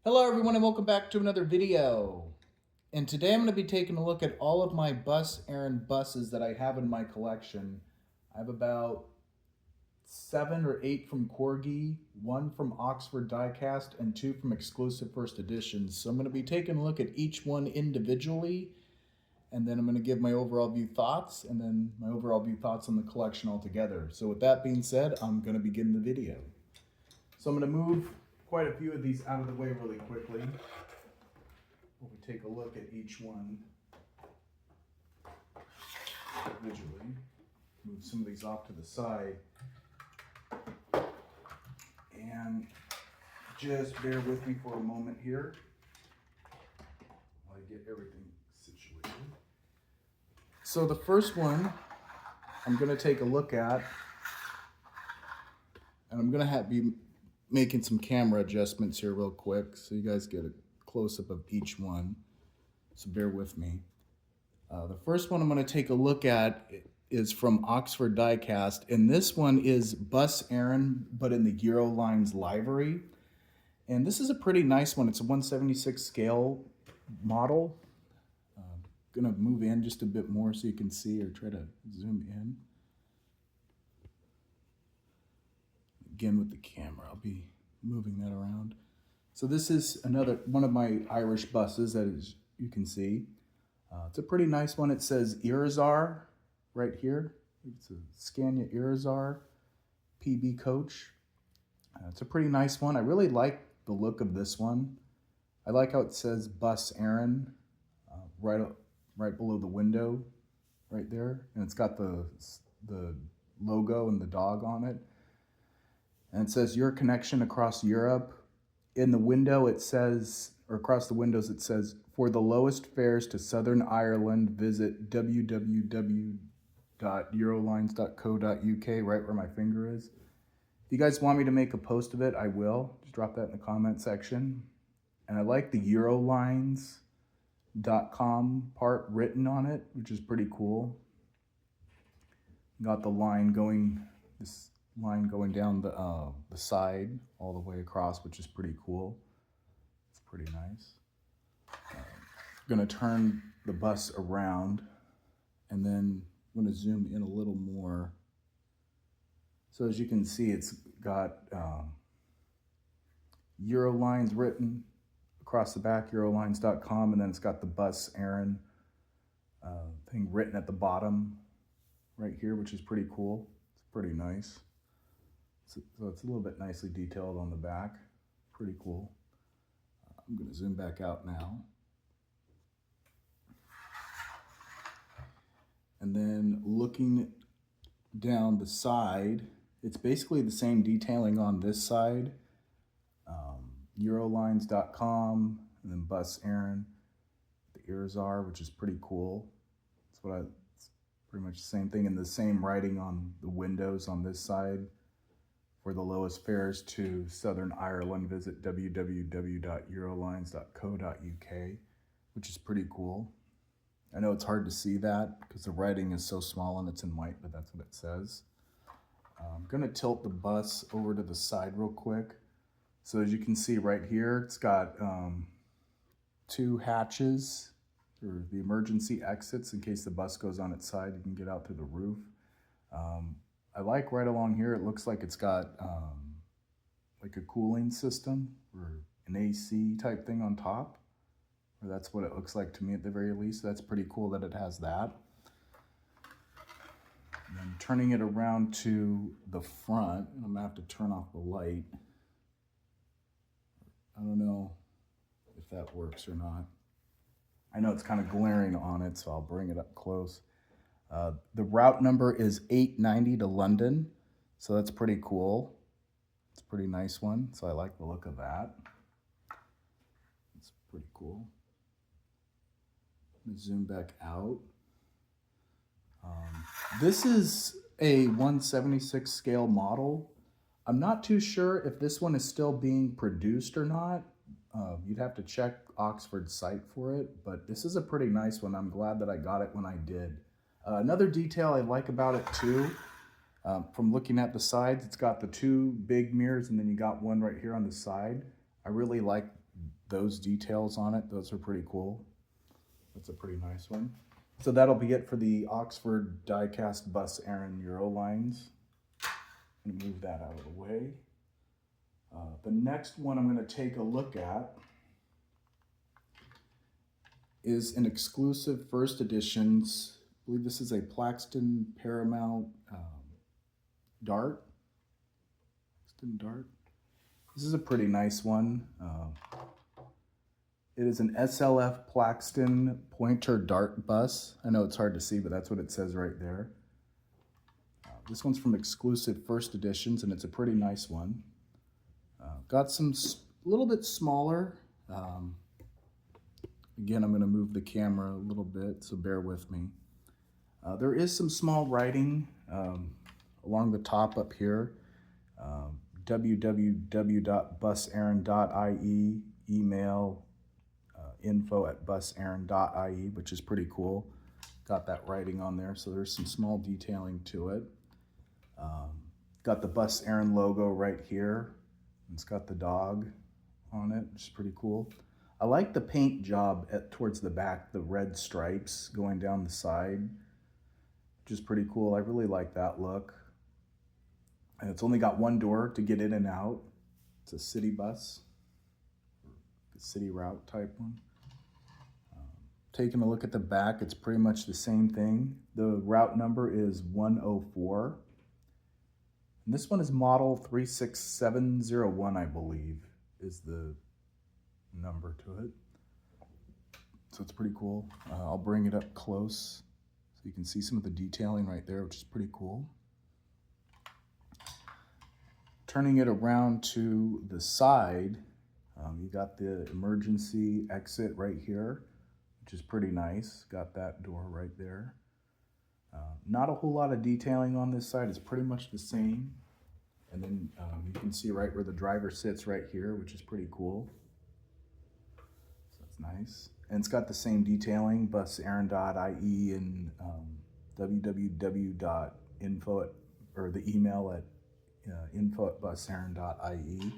Hello everyone and welcome back to another video. And today I'm going to be taking a look at all of my Bus Eireann buses that I have in my collection. I have about 7 or 8 from Corgi, 1 from Oxford Diecast, and 2 from exclusive First Editions. So I'm going to be taking a look at each one individually, and then I'm going to give my overall view thoughts, and then my overall view thoughts on the collection altogether. So with that being said, I'm going to begin the video. So I'm going to move quite a few of these out of the way really quickly. We'll take a look at each one individually. Move some of these off to the side. And just bear with me for a moment here while I get everything situated. So the first one I'm going to take a look at, and I'm going to be making some camera adjustments here real quick so you guys get a close-up of each one, so bear with me. The first one I'm going to take a look at is from Oxford Diecast, and this one is Bus Eireann, but in the Eurolines livery. And this is a pretty nice one. It's a 1/76 scale model. I'm going to move in just a bit more so you can see, or try to zoom in. Again with the camera, I'll be moving that around. So this is another one of my Irish buses that is, you can see. It's a pretty nice one. It says Eurolines right here. It's a Scania Eurolines PB coach. It's a pretty nice one. I really like the look of this one. I like how it says Bus Eireann right below the window right there. And it's got the logo and the dog on it. And it says your connection across Europe. In the window it says, or across the windows it says, for the lowest fares to Southern Ireland, visit www.eurolines.co.uk, right where my finger is. If you guys want me to make a post of it, I will. Just drop that in the comment section. And I like the Eurolines.com part written on it, which is pretty cool. Got the line going, this line going down the side all the way across, which is pretty cool. It's pretty nice. I'm gonna turn the bus around, and then I'm gonna zoom in a little more. So as you can see, it's got Eurolines written across the back, Eurolines.com, and then it's got the Bus Eireann thing written at the bottom right here, which is pretty cool. It's pretty nice. So it's a little bit nicely detailed on the back. Pretty cool. I'm going to zoom back out now. And then looking down the side, it's basically the same detailing on this side. Eurolines.com, and then Bus Eireann, the Eurolines, which is pretty cool. It's pretty much the same thing, and the same writing on the windows on this side. For the lowest fares to Southern Ireland, visit www.eurolines.co.uk, which is pretty cool. I know it's hard to see that because the writing is so small and it's in white, but that's what it says. I'm going to tilt the bus over to the side real quick. So as you can see right here, it's got 2 hatches for the emergency exits in case the bus goes on its side. You can get out through the roof. I like right along here, it looks like it's got like a cooling system or an AC type thing on top. Or that's what it looks like to me at the very least. That's pretty cool that it has that. And then turning it around to the front, and I'm gonna have to turn off the light. I don't know if that works or not. I know it's kind of glaring on it, so I'll bring it up close. The route number is 890 to London, so that's pretty cool. It's a pretty nice one, so I like the look of that. It's pretty cool. Let me zoom back out. This is a 1/76 scale model. I'm not too sure if this one is still being produced or not. You'd have to check Oxford's site for it, but this is a pretty nice one. I'm glad that I got it when I did. Another detail I like about it too, from looking at the sides, it's got the 2 big mirrors and then you got one right here on the side. I really like those details on it. Those are pretty cool. That's a pretty nice one. So that'll be it for the Oxford Diecast Bus Eireann Eurolines. I'm gonna move that out of the way. The next one I'm gonna take a look at is an exclusive First Editions. I believe this is a Plaxton Paramount dart. Plaxton dart. This is a pretty nice one. It is an SLF Plaxton pointer dart bus. I know it's hard to see, but that's what it says right there. This one's from exclusive First Editions, and it's a pretty nice one. Got some a little bit smaller. Again, I'm going to move the camera a little bit, so bear with me. There is some small writing along the top up here. www.buseireann.ie, email info@buseireann.ie, which is pretty cool. Got that writing on there, so there's some small detailing to it. Got the Bus Eireann logo right here. It's got the dog on it, which is pretty cool. I like the paint job towards the back, the red stripes going down the side, which is pretty cool. I really like that look. And it's only got one door to get in and out. It's a city bus, a city route type one. Taking a look at the back, it's pretty much the same thing. The route number is 104. And this one is model 36701, I believe, is the number to it. So it's pretty cool. I'll bring it up close so you can see some of the detailing right there, which is pretty cool. Turning it around to the side, you got the emergency exit right here, which is pretty nice. Got that door right there. Not a whole lot of detailing on this side. It's pretty much the same. And then you can see right where the driver sits right here, which is pretty cool. So that's nice. And it's got the same detailing, buseireann.ie and www.info, or the email at info@buseireann.ie.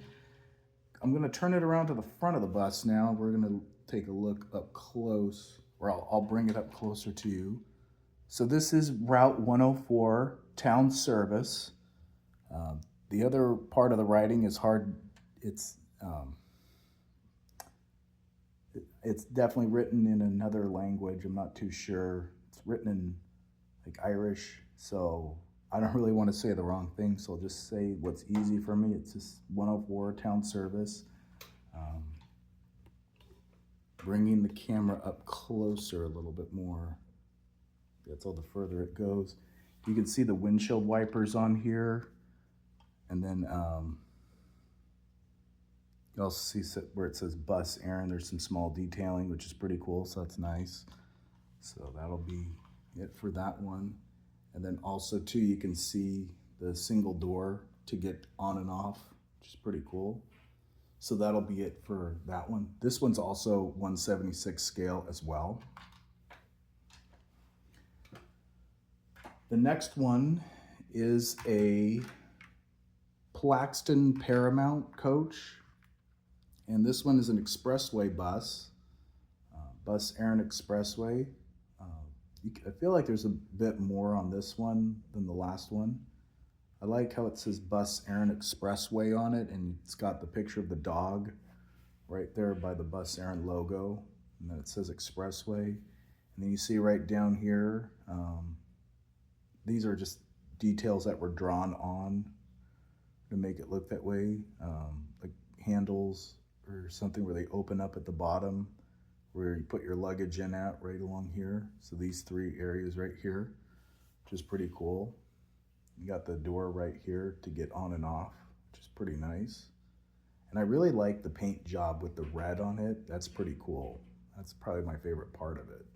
I'm going to turn it around to the front of the bus now. We're going to take a look up close, or I'll bring it up closer to you. So this is Route 104, Town Service. The other part of the writing is hard. It's definitely written in another language. I'm not too sure. It's written in like Irish, so I don't really want to say the wrong thing, so I'll just say what's easy for me. It's just 104 Town Service. Bringing the camera up closer a little bit more. That's all the further it goes. You can see the windshield wipers on here. And then you also see where it says Bus Eireann. There's some small detailing, which is pretty cool, so that's nice. So that'll be it for that one. And then also too, you can see the single door to get on and off, which is pretty cool. So that'll be it for that one. This one's also 1/76 scale as well. The next one is a Plaxton Paramount coach. And this one is an expressway bus, Bus Eireann Expressway. I feel like there's a bit more on this one than the last one. I like how it says Bus Eireann Expressway on it, and it's got the picture of the dog right there by the Bus Eireann logo, and then it says Expressway. And then you see right down here, these are just details that were drawn on to make it look that way, like handles or something where they open up at the bottom, where you put your luggage in at right along here. So these three areas right here, which is pretty cool. You got the door right here to get on and off, which is pretty nice. And I really like the paint job with the red on it. That's pretty cool. That's probably my favorite part of it.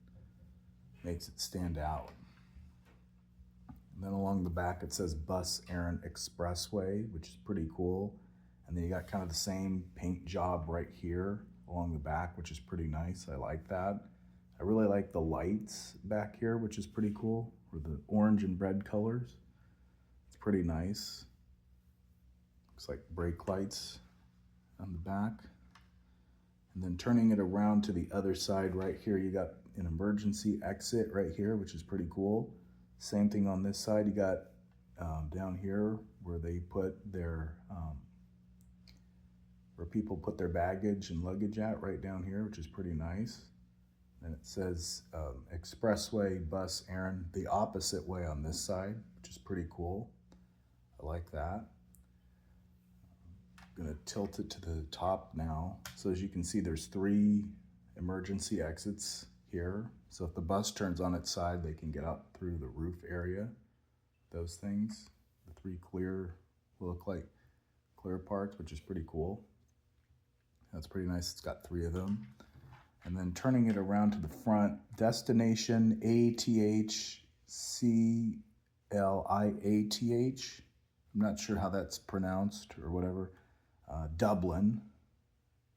Makes it stand out. And then along the back it says Bus Eireann Expressway, which is pretty cool. And then you got kind of the same paint job right here along the back, which is pretty nice. I like that. I really like the lights back here, which is pretty cool, or the orange and red colors. It's pretty nice. Looks like brake lights on the back. And then turning it around to the other side right here, you got an emergency exit right here, which is pretty cool. Same thing on this side. You got down here where they put their, where people put their baggage and luggage at, right down here, which is pretty nice. And it says Expressway Bus Eireann the opposite way on this side, which is pretty cool. I like that. I'm gonna tilt it to the top now. So as you can see, there's 3 emergency exits here. So if the bus turns on its side, they can get out through the roof area. Those things, the 3 clear, look like clear parts, which is pretty cool. That's pretty nice. It's got 3 of them. And then turning it around to the front, destination ATH CLIATH. I'm not sure how that's pronounced or whatever. Dublin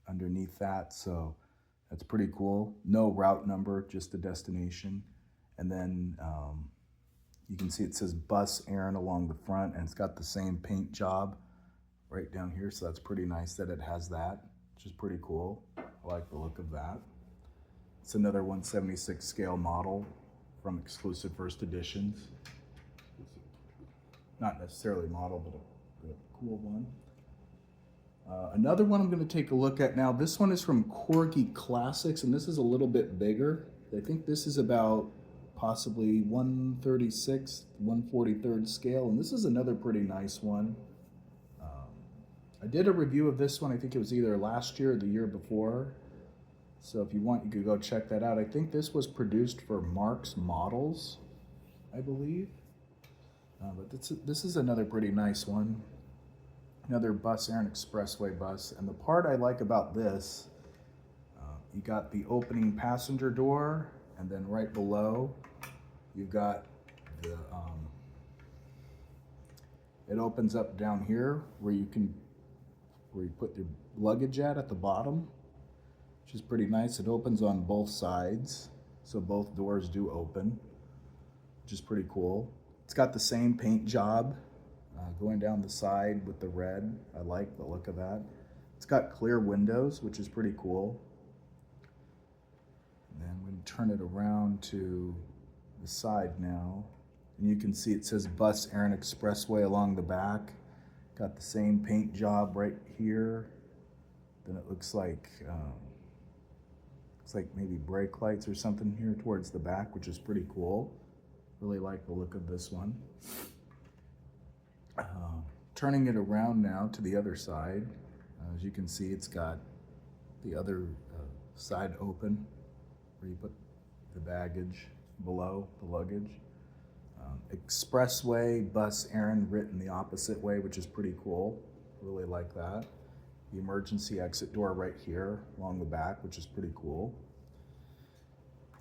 underneath that, so that's pretty cool. No route number, just the destination. And then you can see it says Bus Eireann along the front, and it's got the same paint job right down here, so that's pretty nice that it has that, which is pretty cool. I like the look of that. It's another 1/76 scale model from exclusive First Editions. Not necessarily model, but a cool one. Another one I'm going to take a look at now. This one is from Corgi Classics, and this is a little bit bigger. I think this is about possibly 1/36, 1/43 scale, and this is another pretty nice one. I did a review of this one. I think it was either last year or the year before. So if you want, you could go check that out. I think this was produced for Mark's Models, I believe. But this is another pretty nice one. Another Bus Eireann Expressway bus. And the part I like about this, you got the opening passenger door, and then right below, you've got the, it opens up down here where you put your luggage at the bottom, which is pretty nice. It opens on both sides, so both doors do open, which is pretty cool. It's got the same paint job going down the side with the red. I like the look of that. It's got clear windows, which is pretty cool. And then we turn it around to the side now, and you can see it says Bus Eireann Expressway along the back. Got the same paint job right here. Then it looks like maybe brake lights or something here towards the back, which is pretty cool. Really like the look of this one. Turning it around now to the other side, as you can see, it's got the other side open where you put the baggage below the luggage. Expressway Bus Eireann written the opposite way, which is pretty cool. Really like that. The emergency exit door right here along the back, which is pretty cool.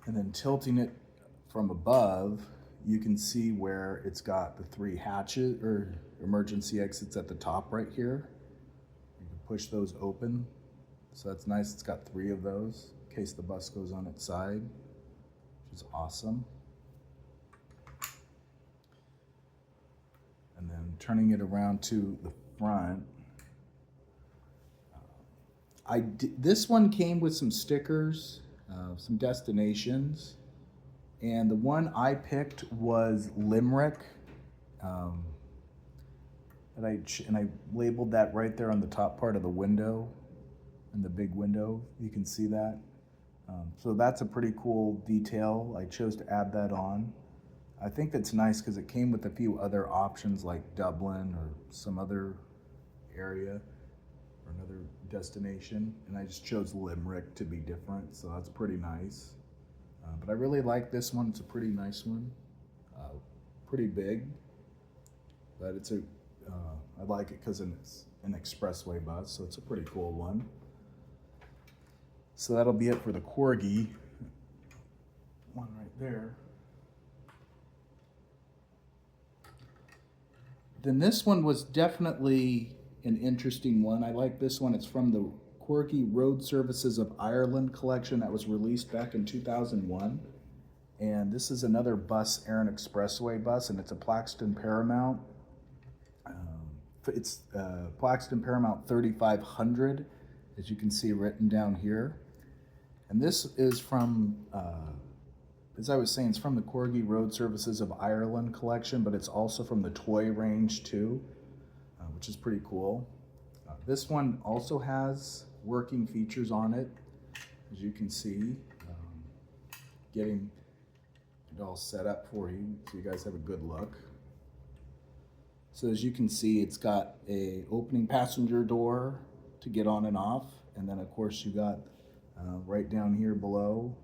And then tilting it from above, you can see where it's got the 3 hatches or emergency exits at the top right here. You can push those open. So that's nice. It's got 3 of those in case the bus goes on its side, which is awesome. And then turning it around to the front. This one came with some stickers, some destinations. And the one I picked was Limerick, and I labeled that right there on the top part of the window, in the big window. You can see that. So that's a pretty cool detail. I chose to add that on. I think that's nice because it came with a few other options like Dublin or some other area or another destination, and I just chose Limerick to be different, so that's pretty nice. But I really like this one. It's a pretty nice one, pretty big, but I like it because it's an expressway bus, so it's a pretty cool one. So that'll be it for the Corgi one right there. Then this one was definitely an interesting one. I like this one. It's from the Corgi Road Services of Ireland collection that was released back in 2001. And this is another Bus Eireann Expressway bus, and it's a Plaxton Paramount. It's Plaxton Paramount 3500. as you can see written down here. And this is from, as I was saying, it's from the Corgi Road Services of Ireland collection, but it's also from the toy range too, which is pretty cool. This one also has working features on it, as you can see, getting it all set up for you so you guys have a good look. So as you can see, it's got a opening passenger door to get on and off, and then of course you got right down here below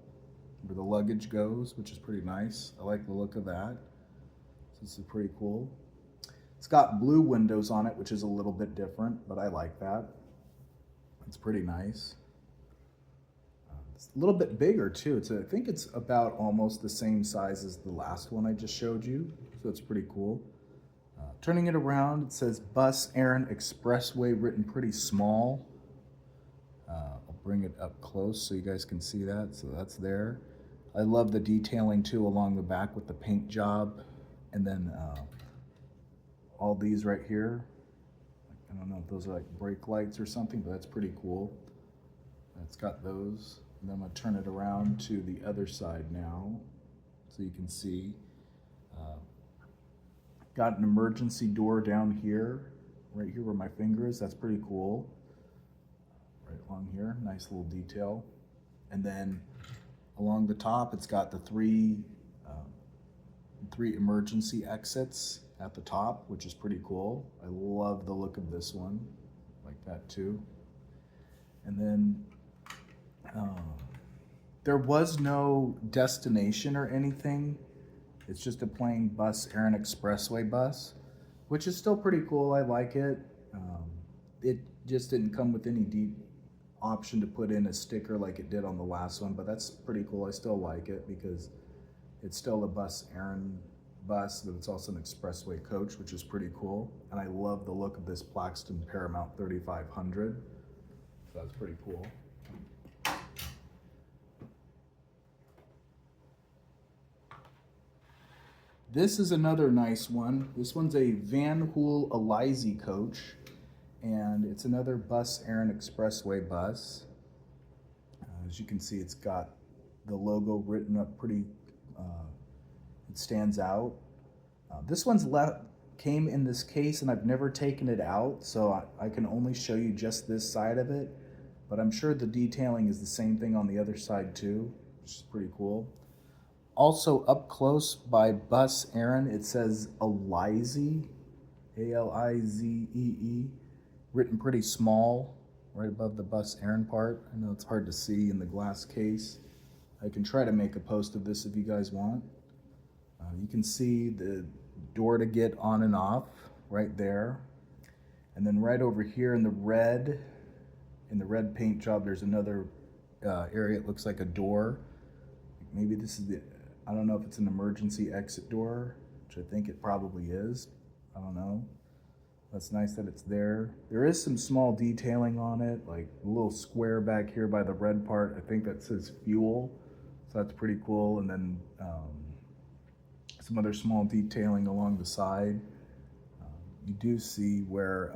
where the luggage goes, which is pretty nice. I like the look of that. So this is pretty cool. It's got blue windows on it, which is a little bit different, but I like that. It's pretty nice. It's a little bit bigger too. I think it's about almost the same size as the last one I just showed you, so it's pretty cool. Turning it around, it says Bus Eireann Expressway, written pretty small. I'll bring it up close so you guys can see that. So that's there. I love the detailing too along the back with the paint job, and then all these right here. I don't know if those are like brake lights or something, but that's pretty cool. It's got those. And then I'm gonna turn it around to the other side now so you can see. Got an emergency door down here, right here where my finger is. That's pretty cool. Right along here, nice little detail. And then along the top, it's got the three emergency exits at the top, which is pretty cool. I love the look of this one, like that too. And then there was no destination or anything. It's just a plain Bus Eireann Expressway bus, which is still pretty cool. I like it. It just didn't come with any deep option to put in a sticker like it did on the last one, but that's pretty cool. I still like it because it's still a Bus Eireann bus, but it's also an expressway coach, which is pretty cool. And I love the look of this Plaxton Paramount 3500. So that's pretty cool. This is another nice one. This one's a Van Hool Elysee coach, and it's another Bus Eireann Expressway bus. As you can see, it's got the logo written up pretty, it stands out. This one's came in this case, and I've never taken it out, so I can only show you just this side of it, but I'm sure the detailing is the same thing on the other side too, which is pretty cool. Also up close by Bus Eireann, it says Elysee, A-L-I-Z-E-E, written pretty small, right above the Bus Eireann part. I know it's hard to see in the glass case. I can try to make a post of this if you guys want. You can see the door to get on and off right there. And then right over here in the red paint job, there's another area. It looks like a door. Maybe this is I don't know if it's an emergency exit door, which I think it probably is. I don't know. That's nice that it's there. There is some small detailing on it, like a little square back here by the red part. I think that says fuel, so that's pretty cool. And then some other small detailing along the side. You do see where,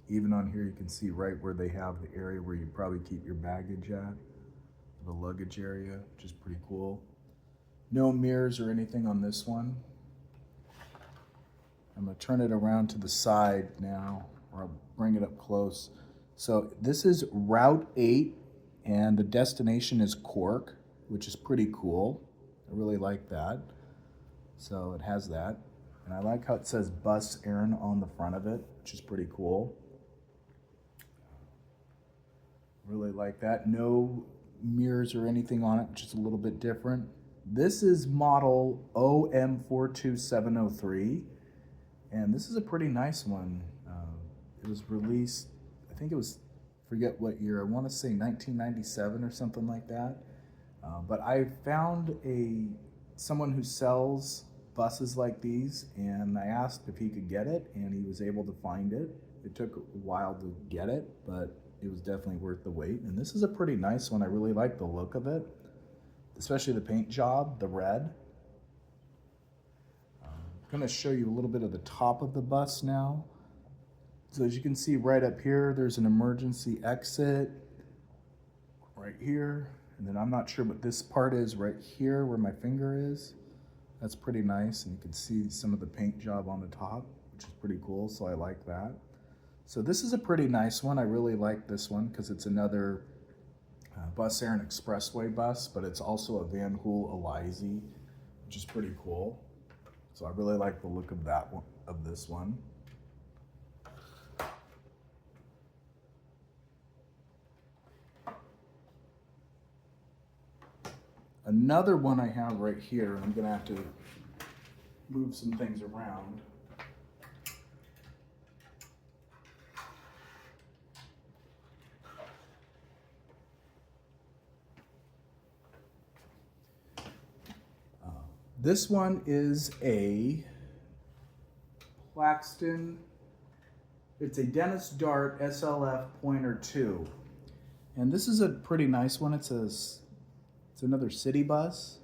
even on here, you can see right where they have the area where you probably keep your baggage at. The luggage area, which is pretty cool. No mirrors or anything on this one. I'm gonna turn it around to the side now, or I'll bring it up close. So this is Route 8, and the destination is Cork, which is pretty cool. I really like that. So it has that. And I like how it says Bus Eireann on the front of it, which is pretty cool. Really like that. No mirrors or anything on it, which is a little bit different. This is model OM42703, and this is a pretty nice one. It was released, I think it was, forget what year, I want to say 1997 or something like that. But I found someone who sells buses like these, and I asked if he could get it, and he was able to find it. It took a while to get it, but it was definitely worth the wait. And this is a pretty nice one. I really like the look of it, especially the paint job, the red. I'm gonna show you a little bit of the top of the bus now. So as you can see right up here, there's an emergency exit right here. And then I'm not sure what this part is right here where my finger is. That's pretty nice. And you can see some of the paint job on the top, which is pretty cool. So I like that. So this is a pretty nice one. I really like this one because it's another Bus Eireann Expressway bus, but it's also a Van Hool Elysee, which is pretty cool. So I really like the look of that one, of this one. Another one I have right here, I'm gonna have to move some things around. This one is a Plaxton, it's a Dennis Dart SLF Pointer 2. And this is a pretty nice one. It's another city bus.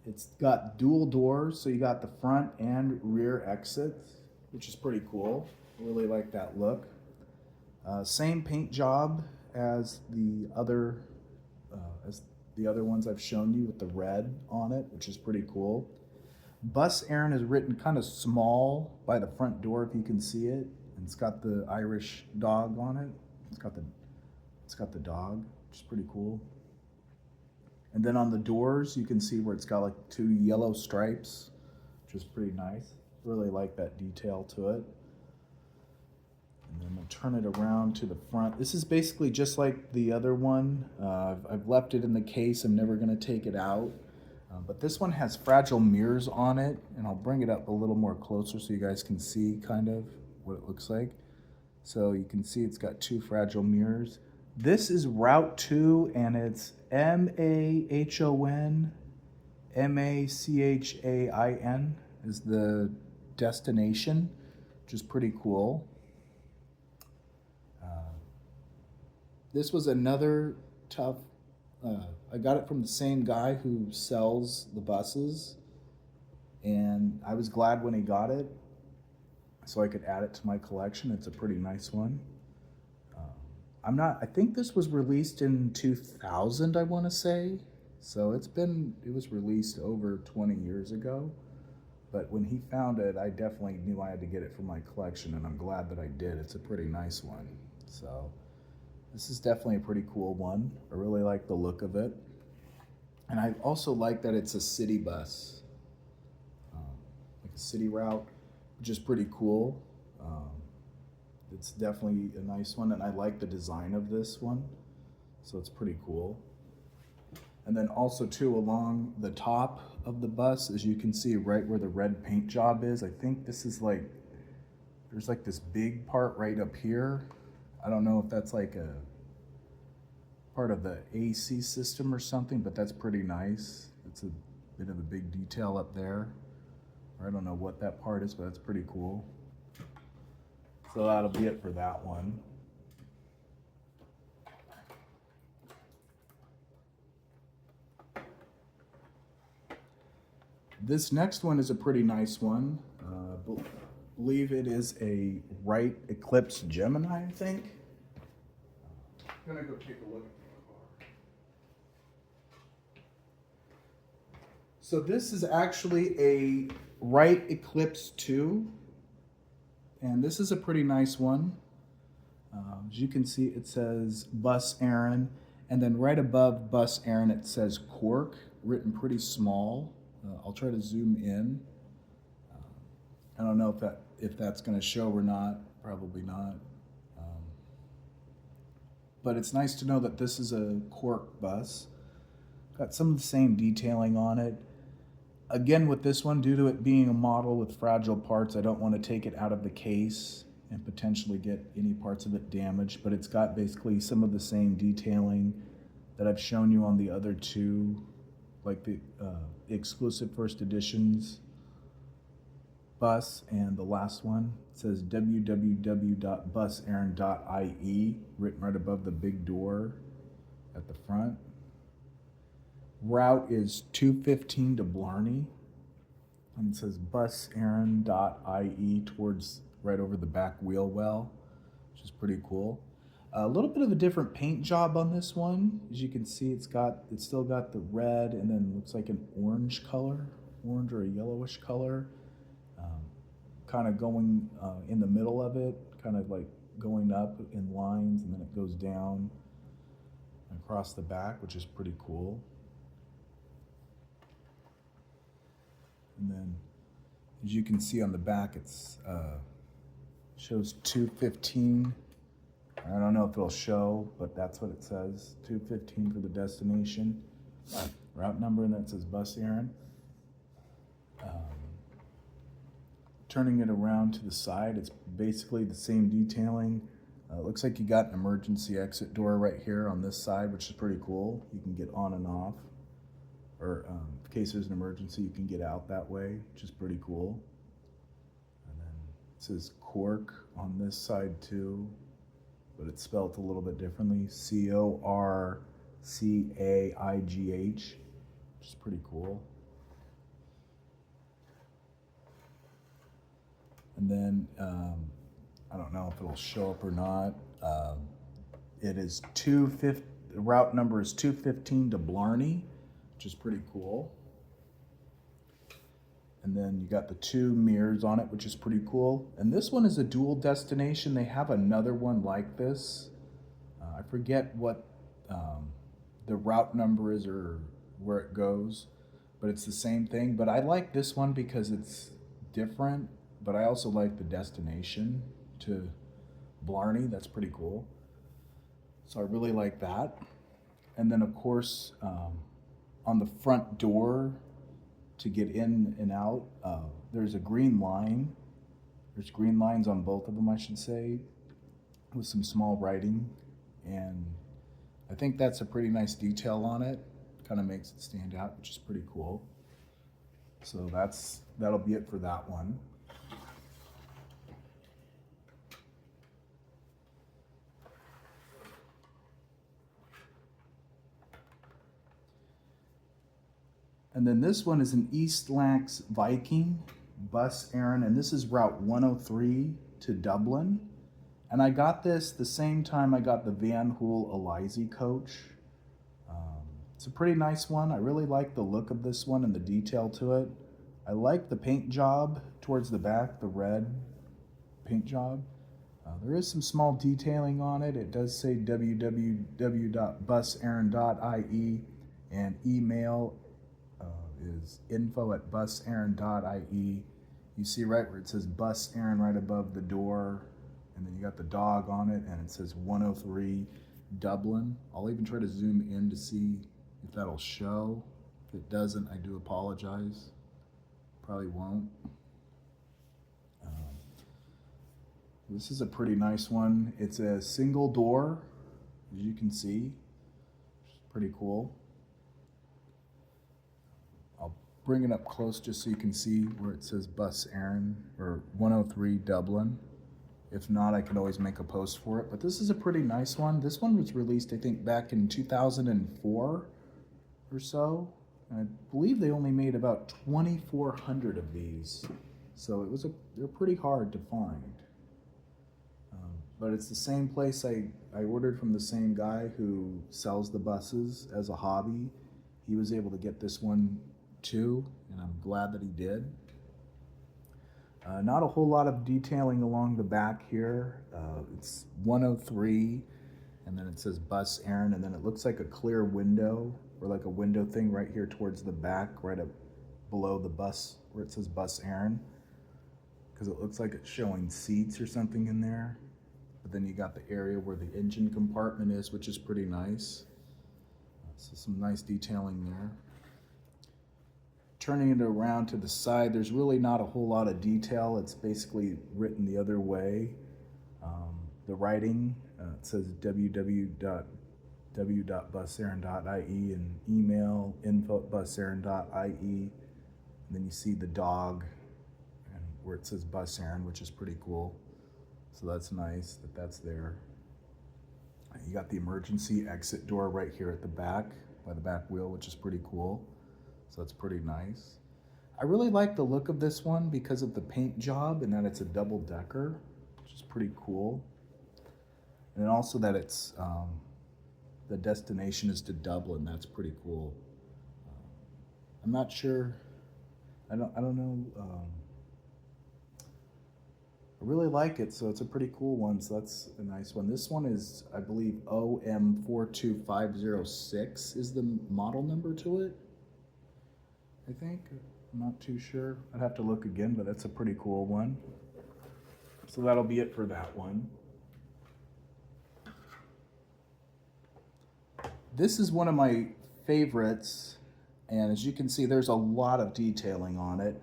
It's got dual doors, so you got the front and rear exits, which is pretty cool. I really like that look. Same paint job as the other ones I've shown you with the red on it, which is pretty cool. Bus Eireann is written kind of small by the front door, if you can see it. And it's got the Irish dog on it. It's got the dog, which is pretty cool. And then on the doors, you can see where it's got like 2 yellow stripes, which is pretty nice. Really like that detail to it. And then we'll turn it around to the front. This is basically just like the other one. I've left it in the case. I'm never gonna take it out. But this one has fragile mirrors on it, and I'll bring it up a little more closer so you guys can see kind of what it looks like. So you can see it's got 2 fragile mirrors. This is Route 2, and it's MAHON, MACHAIN is the destination, which is pretty cool. This was another tough, I got it from the same guy who sells the buses, and I was glad when he got it so I could add it to my collection. It's a pretty nice one. I think this was released in 2000, I want to say. So it was released over 20 years ago. But when he found it, I definitely knew I had to get it for my collection, and I'm glad that I did. It's a pretty nice one. So this is definitely a pretty cool one. I really like the look of it. And I also like that it's a city bus, like a city route, which is pretty cool. It's definitely a nice one, and I like the design of this one, so it's pretty cool. And then also too, along the top of the bus, as you can see right where the red paint job is, I think this is like, there's like this big part right up here. I don't know if that's like a part of the AC system or something, but that's pretty nice. It's a bit of a big detail up there. I don't know what that part is, but that's pretty cool. So that'll be it for that one. This next one is a pretty nice one. I believe it is a Wright Eclipse Gemini, I think. I'm gonna go take a look at the car. So this is actually a Wright Eclipse 2. And this is a pretty nice one. As you can see, it says Bus Eireann, and then right above Bus Eireann, it says Cork, written pretty small. I'll try to zoom in. I don't know if that's going to show or not. Probably not. But it's nice to know that this is a Cork bus. Got some of the same detailing on it. Again, with this one, due to it being a model with fragile parts, I don't want to take it out of the case and potentially get any parts of it damaged, but it's got basically some of the same detailing that I've shown you on the other two, like the exclusive First Editions bus, and the last one says www.buseireann.ie, written right above the big door at the front. Route is 215 to Blarney, and it says buseireann.ie towards right over the back wheel well, which is pretty cool. A little bit of a different paint job on this one. As you can see, it's still got the red and then looks like an orange color, orange or a yellowish color, kind of going in the middle of it, kind of like going up in lines, and then it goes down across the back, which is pretty cool. And then, as you can see on the back, it's shows 215. I don't know if it'll show, but that's what it says. 215 for the destination route number, and then it says Bus Eireann. Turning it around to the side, it's basically the same detailing. It looks like you got an emergency exit door right here on this side, which is pretty cool. You can get on and off, or in case there's an emergency, you can get out that way, which is pretty cool. And then it says Cork on this side too, but it's spelled a little bit differently. Corcaigh, which is pretty cool. And then, I don't know if it'll show up or not. It is the route number is 215 to Blarney, which is pretty cool. And then you got the 2 mirrors on it, which is pretty cool. And this one is a dual destination. They have another one like this. I forget what the route number is or where it goes, but it's the same thing. But I like this one because it's different, but I also like the destination to Blarney. That's pretty cool. So I really like that. And then of course, on the front door to get in and out, there's a green line. There's green lines on both of them, I should say, with some small writing. And I think that's a pretty nice detail on it. Kind of makes it stand out, which is pretty cool. So that'll be it for that one. And then this one is an East Lancs Viking Bus Eireann, and this is Route 103 to Dublin. And I got this the same time I got the Van Hool Eliza coach. It's a pretty nice one. I really like the look of this one and the detail to it. I like the paint job towards the back, the red paint job. There is some small detailing on it. It does say www.buseireann.ie, and email is info@buseireann.ie. You see right where it says Bus Eireann right above the door, and then you got the dog on it, and it says 103 Dublin. I'll even try to zoom in to see if that'll show. If it doesn't, I do apologize. Probably won't. This is a pretty nice one. It's a single door, as you can see, which is pretty cool. I'll bring it up close just so you can see where it says Bus Eireann or 103 Dublin. If not, I can always make a post for it. But this is a pretty nice one. This one was released, I think, back in 2004 or so. And I believe they only made about 2,400 of these. So they're pretty hard to find. But it's the same place I ordered from the same guy who sells the buses as a hobby. He was able to get this one too, and I'm glad that he did. Not a whole lot of detailing along the back here. It's 103, and then it says Bus Eireann, and then it looks like a clear window, or like a window thing right here towards the back, right up below the bus where it says Bus Eireann, because it looks like it's showing seats or something in there. But then you got the area where the engine compartment is, which is pretty nice. So some nice detailing there. Turning it around to the side, there's really not a whole lot of detail. It's basically written the other way. The writing, it says www.buseireann.ie and email info@buseireann.ie. And then you see the dog and where it says Bus Eireann, which is pretty cool. So that's nice that that's there. You got the emergency exit door right here at the back, by the back wheel, which is pretty cool. So that's pretty nice. I really like the look of this one because of the paint job and that it's a double decker, which is pretty cool. And also that it's the destination is to Dublin. That's pretty cool. I'm not sure. I don't know. I really like it, so it's a pretty cool one. So that's a nice one. This one is, I believe, OM42506 is the model number to it. I think. I'm not too sure. I'd have to look again, but that's a pretty cool one. So that'll be it for that one. This is one of my favorites, and as you can see, there's a lot of detailing on it.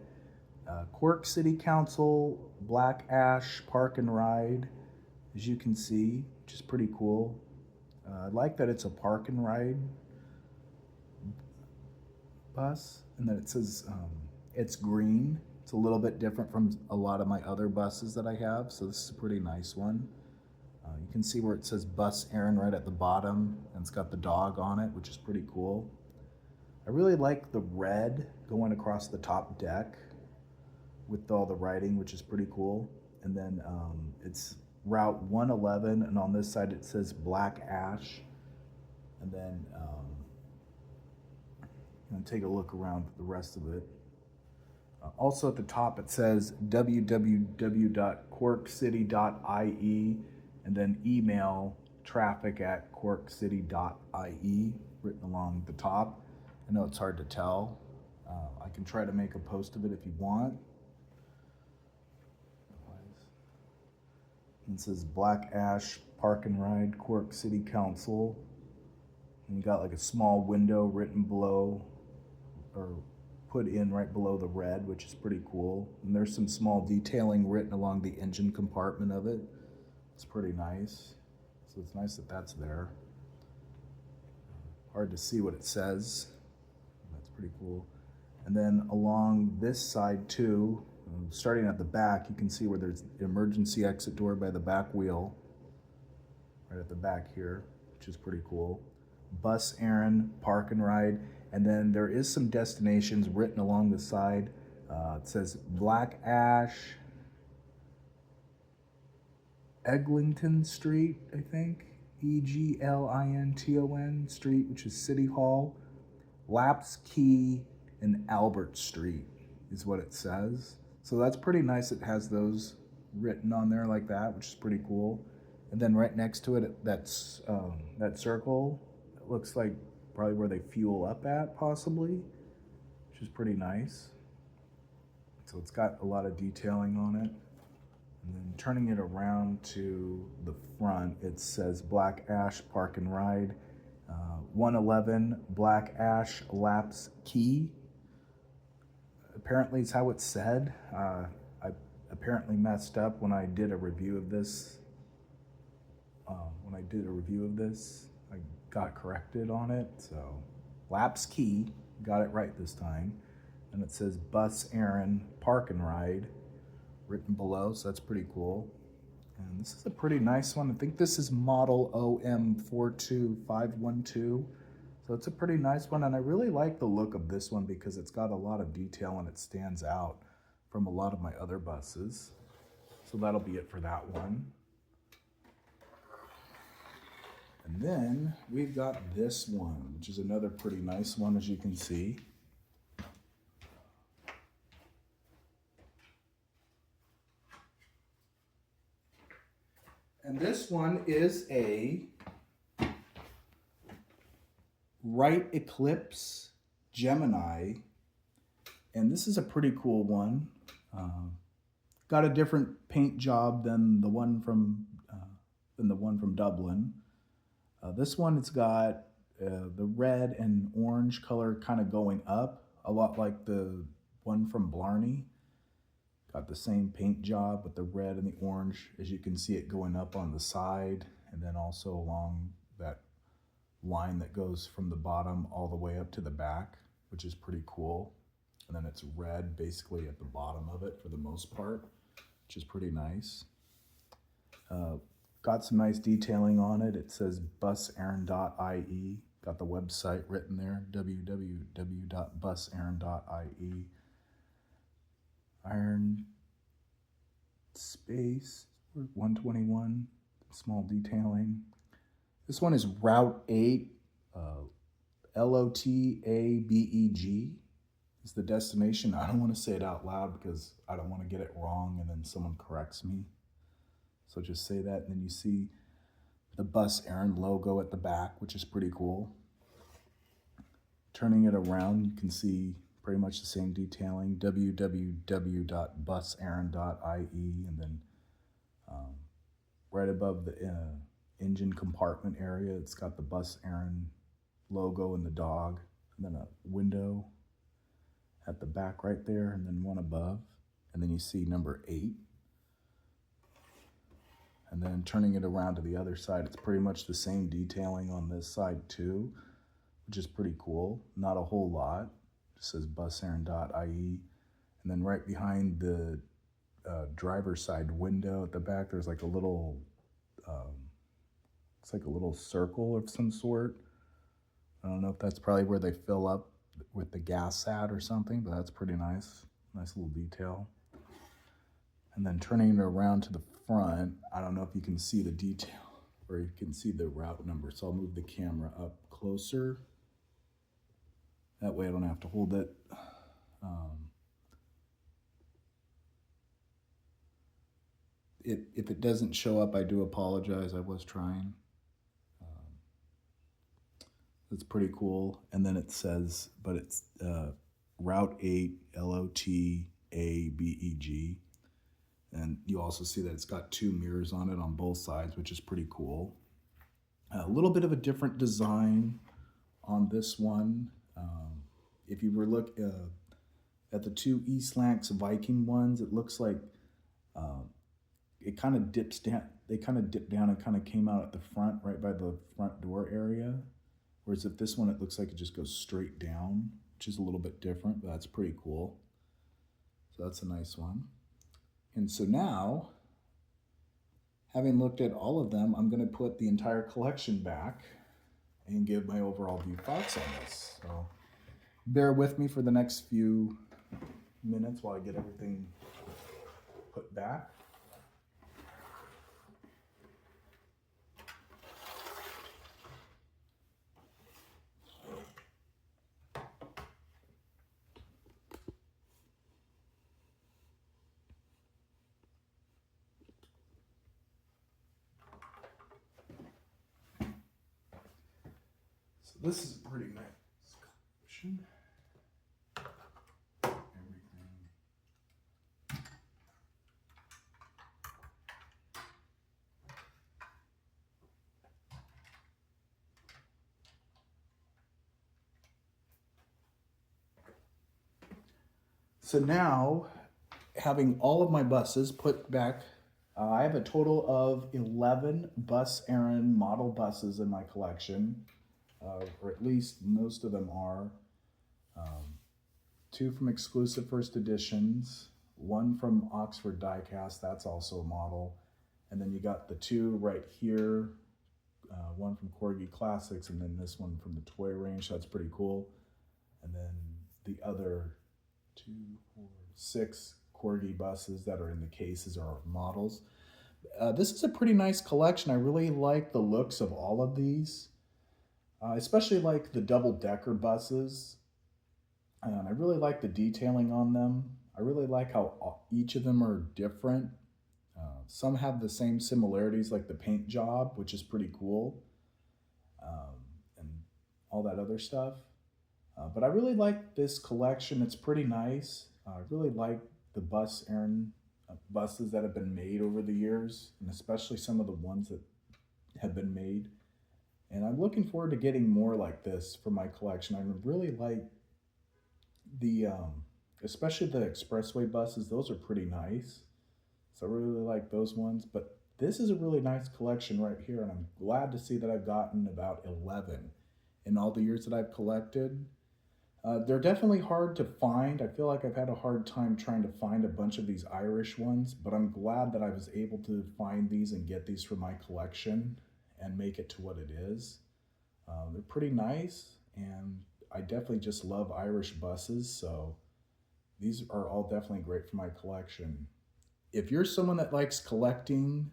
Cork City Council, Black Ash Park and Ride, as you can see, which is pretty cool. I like that it's a park and ride bus, and that it says it's green. It's a little bit different from a lot of my other buses that I have, so this is a pretty nice one. You can see where it says Bus Eireann right at the bottom, and it's got the dog on it, which is pretty cool. I really like the red going across the top deck with all the writing, which is pretty cool. And then it's Route 111, and on this side it says Black Ash. And then I'm gonna take a look around the rest of it. Also at the top it says www.corkcity.ie, and then email traffic@corkcity.ie written along the top. I know it's hard to tell. I can try to make a post of it if you want. It says Black Ash Park and Ride, Cork City Council. And you got like a small window written below, or put in right below the red, which is pretty cool. And there's some small detailing written along the engine compartment of it. It's pretty nice. So it's nice that that's there. Hard to see what it says. That's pretty cool. And then along this side too, starting at the back, you can see where there's the emergency exit door by the back wheel, right at the back here, which is pretty cool. Bus Eireann, Park and Ride, and then there is some destinations written along the side. It says Black Ash, Eglinton Street, I think, Eglinton Street, which is City Hall, Laps Key, and Albert Street is what it says. So that's pretty nice. It has those written on there like that, which is pretty cool. And then right next to it, that's that circle. It looks like probably where they fuel up at, possibly, which is pretty nice. So it's got a lot of detailing on it. And then turning it around to the front, it says Black Ash Park and Ride, 111 Black Ash Laps Key. Apparently it's how it's said. I apparently messed up when I did a review of this. I got corrected on it. So Laps Key, got it right this time. And it says Bus Eireann Park and Ride written below, so that's pretty cool. And this is a pretty nice one. I think this is model OM42512. So it's a pretty nice one, and I really like the look of this one because it's got a lot of detail and it stands out from a lot of my other buses. So that'll be it for that one. And then we've got this one, which is another pretty nice one, as you can see. And this one is a Right Eclipse Gemini, and this is a pretty cool one. Got a different paint job than the one from Dublin. This one, it's got the red and orange color kind of going up, a lot like the one from Blarney. Got the same paint job with the red and the orange, as you can see it going up on the side, and then also along that line that goes from the bottom all the way up to the back, which is pretty cool. And then it's red basically at the bottom of it for the most part, which is pretty nice. Got some nice detailing on it. It says buseireann.ie. Got the website written there, www.buseireann.ie. iron space, 121, small detailing. This one is Route 8, LOTABEG is the destination. I don't want to say it out loud because I don't want to get it wrong and then someone corrects me. So just say that, and then you see the Bus Eireann logo at the back, which is pretty cool. Turning it around, you can see pretty much the same detailing, www.buseireann.ie, and then right above the engine compartment area, it's got the Bus Eireann logo and the dog, and then a window at the back right there, and then one above, and then you see number 8. And then turning it around to the other side, it's pretty much the same detailing on this side too, which is pretty cool. Not a whole lot. It just says buseireann.ie. And then right behind the driver's side window at the back, there's like a little, it's like a little circle of some sort. I don't know if that's probably where they fill up with the gas at or something, but that's pretty nice. Nice little detail. And then turning it around to the front, I don't know if you can see the detail or you can see the route number. So I'll move the camera up closer. That way I don't have to hold it. If it doesn't show up, I do apologize. I was trying. It's pretty cool. And then it says, but it's Route 8, LOTABEG. And you also see that it's got 2 mirrors on it on both sides, which is pretty cool. A little bit of a different design on this one. If you were look at the 2 East Lancs Viking ones, it looks like it kind of dips down. They kind of dipped down and kind of came out at the front, right by the front door area. Whereas if this one, it looks like it just goes straight down, which is a little bit different, but that's pretty cool. So that's a nice one. And so now, having looked at all of them, I'm going to put the entire collection back and give my overall view thoughts on this. So bear with me for the next few minutes while I get everything put back. This is a pretty nice collection. Everything. So now, having all of my buses put back, I have a total of 11 Bus Eireann model buses in my collection. Or at least most of them are. 2 from exclusive First Editions, 1 from Oxford Diecast, that's also a model. And then you got the 2 right here, 1 from Corgi Classics, and then this one from the toy range, that's pretty cool. And then the other 2, 4, 6 Corgi buses that are in the cases are models. This is a pretty nice collection. I really like the looks of all of these. Especially like the double-decker buses. I really like the detailing on them. I really like how each of them are different. Some have the same similarities, like the paint job, which is pretty cool, and all that other stuff. But I really like this collection. It's pretty nice. I really like the Bus Eireann buses that have been made over the years, and especially some of the ones that have been made. And I'm looking forward to getting more like this for my collection. I really like the, especially the expressway buses. Those are pretty nice. So I really like those ones. But this is a really nice collection right here. And I'm glad to see that I've gotten about 11 in all the years that I've collected. They're definitely hard to find. I feel like I've had a hard time trying to find a bunch of these Irish ones. But I'm glad that I was able to find these and get these for my collection and make it to what it is. They're pretty nice, and I definitely just love Irish buses, so these are all definitely great for my collection. If you're someone that likes collecting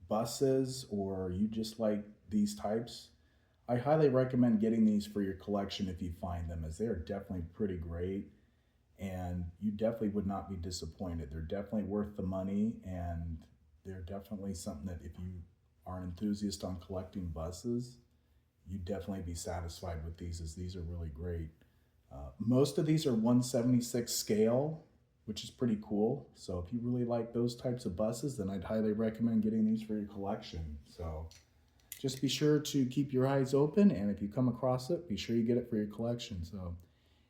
buses, or you just like these types, I highly recommend getting these for your collection if you find them, as they are definitely pretty great, and you definitely would not be disappointed. They're definitely worth the money, and they're definitely something that if you are an enthusiast on collecting buses, you'd definitely be satisfied with these, as these are really great. Most of these are 1/76 scale, which is pretty cool. So if you really like those types of buses, then I'd highly recommend getting these for your collection. So just be sure to keep your eyes open, and if you come across it, be sure you get it for your collection. So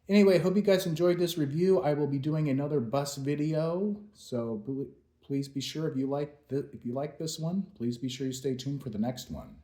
anyway, hope you guys enjoyed this review. I will be doing another bus video, so please be sure, if you like this one, please be sure you stay tuned for the next one.